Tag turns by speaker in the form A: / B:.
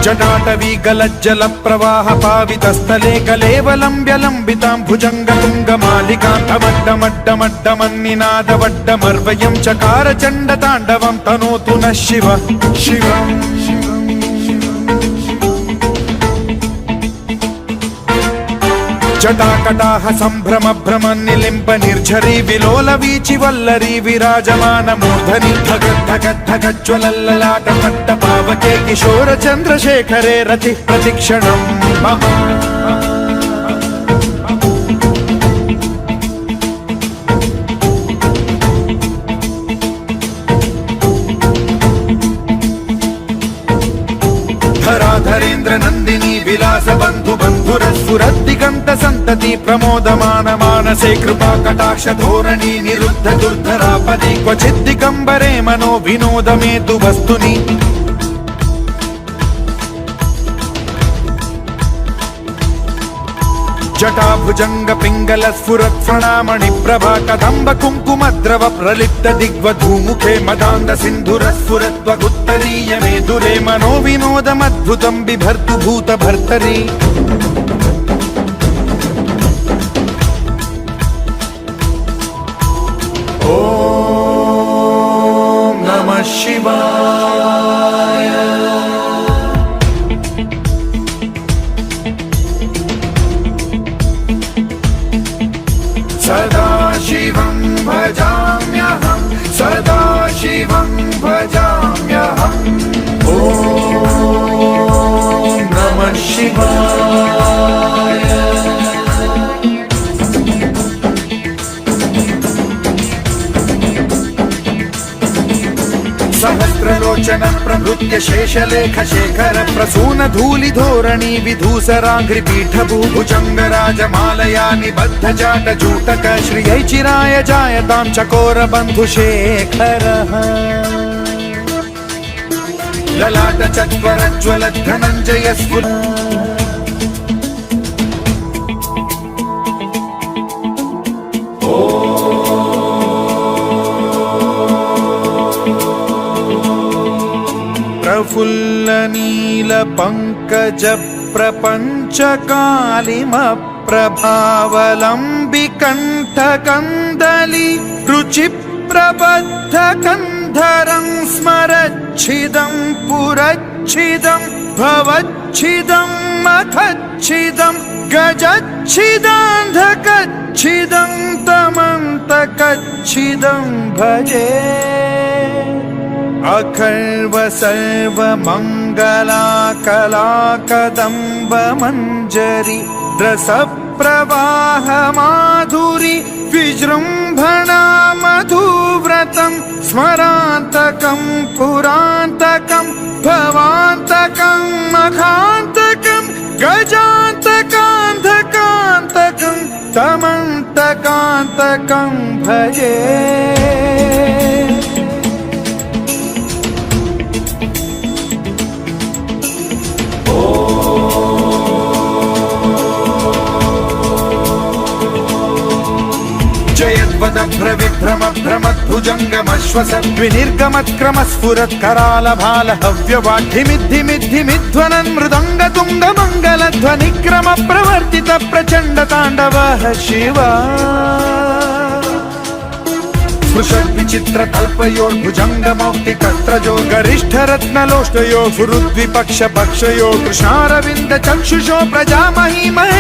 A: जटाटवी गलज्जल प्रवाह पावितस्थले कलेवलम्ब्य लम्बितां भुजङ्गतुङ्गमालिकान्तमड्डमड्डमड्डमन्निनादवड्डमर्वयं चकार चण्डताण्डवं तनोतु नः शिव शिवम् जटाकटाह सम्भ्रम भ्रमन्निलिम्ब निर्झरी विलोल वीचि वल्लरी विराजमान मूर्धनि धगद्धगद्धगज्ज्वलल्ललाट पट्ट पावके किशोर चन्द्रशेखरे रतिः प्रतिक्षणं मम धराधरेन्द्र नन्दिनी विलास बन्धु बन्धुरस्फुरद्दिगन्त सन्तति प्रमोदमान मानसे कृपा कटाक्ष धोरणी निरुद्ध दुर्धरापदे क्वचिद्दिगम्बरे मनो विनोदमेतु वस्तुनि जटाभुजंग पिंगल स्फुरत् प्रणामणि प्रभा कदम्ब कुंकुमद्रव प्रलिप्त दिग्वधूमुखे मदान्द सिन्धुर स्फुरत्वगुत्तरीय मेधुरे मनो विनोदमद्भुतं बिभर्तु भूत भर्तरि ॐ नमः शिवाय सदा शिवं भजाम्यहं सदा शिवं भजाम्यहम् ॐ नमः शिवाय सहस्रलोचन प्रभृत्य शेषलेख शेखर प्रसून धूलि धोरणी विधूसराघ्रि पीठभूभुजंग राजमालया निबद्ध जाट जूटक श्रियै चिराय जायतां चकोर बन्धुशेखरः ललाट चत्वरज्ज्वल धनञ्जय स्फुर प्रफुल्ल नील पंकज प्रपंच कालिम प्रभावलंबि कंठ कंदली रुचि प्रबद्ध कंधरं स्मरच्छिदं पुरच्छिदं भवच्छिदं मखच्छिदं गजच्छिदान्धकच्छिदं तमन्तकच्छिदं भजे अखर्व सर्व मंगला कला कदम्ब मंजरी रस प्रवाह माधुरी विजृंभणा मधुव्रतं स्मरान्तकं पुरान्तकं भवान्तकं मखान्तकं गजान्तकान्धकान्तकं तमन्तकान्तकं भजे भ्रविभ्रम भ्रमद्भुजङ्गमश्वसद्विनिर्गमत्क्रम स्फुरत् कराल भाल हव्यवाढ्यमिद्धिमिद्धिमिध्वनन् मृदङ्ग तुङ्ग मङ्गलध्वनिक्रम प्रवर्तित प्रचण्ड ताण्डवः शिवा स्पृशद्विचित्र कल्पयोर्भुजङ्ग मौक्तिकस्त्रजो गरिष्ठ रत्नलोष्टयो सुहृद्विपक्ष पक्षयो कृष्णारविन्द चक्षुषो प्रजामही महे